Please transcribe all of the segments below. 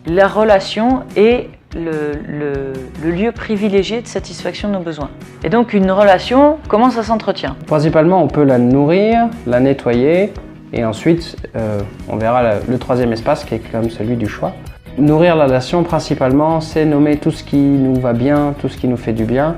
la relation est le lieu privilégié de satisfaction de nos besoins. Et donc une relation, comment ça s'entretient? Principalement, on peut la nourrir, la nettoyer, et ensuite, on verra le troisième espace qui est comme celui du choix. Nourrir la relation, principalement, c'est nommer tout ce qui nous va bien, tout ce qui nous fait du bien.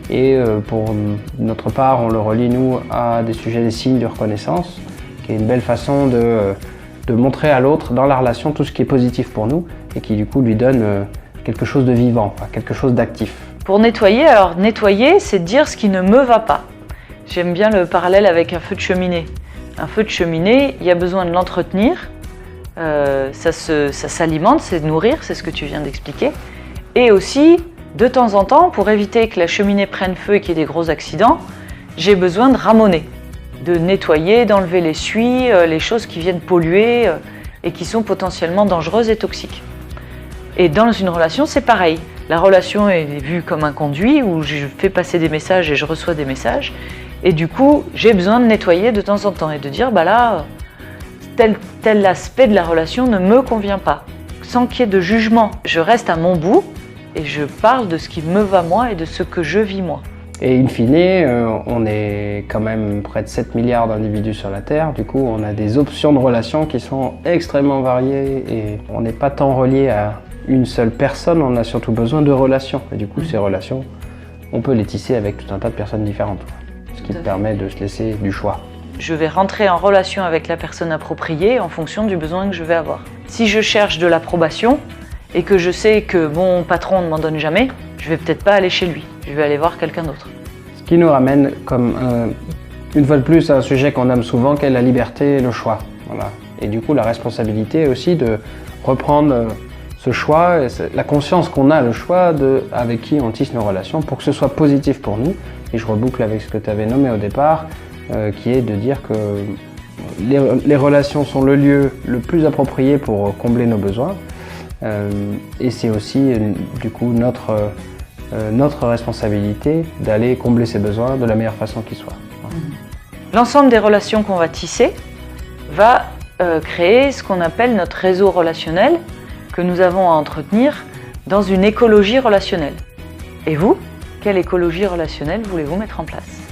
Et pour notre part, on le relie, nous, à des sujets, des signes de reconnaissance, qui est une belle façon de montrer à l'autre, dans la relation, tout ce qui est positif pour nous, et qui, du coup, lui donne quelque chose de vivant, quelque chose d'actif. Pour nettoyer, alors nettoyer, c'est dire ce qui ne me va pas. J'aime bien le parallèle avec un feu de cheminée. Un feu de cheminée, il y a besoin de l'entretenir, ça s'alimente, c'est nourrir, c'est ce que tu viens d'expliquer. Et aussi, de temps en temps, pour éviter que la cheminée prenne feu et qu'il y ait des gros accidents, j'ai besoin de ramoner, de nettoyer, d'enlever les suies, les choses qui viennent polluer et qui sont potentiellement dangereuses et toxiques. Et dans une relation, c'est pareil. La relation est vue comme un conduit où je fais passer des messages et je reçois des messages. Et du coup, j'ai besoin de nettoyer de temps en temps et de dire, bah là, tel aspect de la relation ne me convient pas. Sans qu'il y ait de jugement, je reste à mon bout et je parle de ce qui me va moi et de ce que je vis moi. Et in fine, on est quand même près de 7 milliards d'individus sur la Terre. Du coup, on a des options de relations qui sont extrêmement variées et on n'est pas tant relié à une seule personne, on a surtout besoin de relations. Et du coup, ces relations, on peut les tisser avec tout un tas de personnes différentes. Ce qui permet de se laisser du choix. Je vais rentrer en relation avec la personne appropriée en fonction du besoin que je vais avoir. Si je cherche de l'approbation et que je sais que mon patron ne m'en donne jamais, je vais peut-être pas aller chez lui, je vais aller voir quelqu'un d'autre. Ce qui nous ramène, comme une fois de plus, à un sujet qu'on aime souvent, qu'est la liberté et le choix. Voilà. Et du coup, la responsabilité aussi de reprendre ce choix, la conscience qu'on a, le choix avec qui on tisse nos relations pour que ce soit positif pour nous. Et je reboucle avec ce que tu avais nommé au départ, qui est de dire que les relations sont le lieu le plus approprié pour combler nos besoins. Et c'est aussi du coup notre responsabilité d'aller combler ces besoins de la meilleure façon qui soit. L'ensemble des relations qu'on va tisser va créer ce qu'on appelle notre réseau relationnel que nous avons à entretenir dans une écologie relationnelle. Et vous, quelle écologie relationnelle voulez-vous mettre en place ?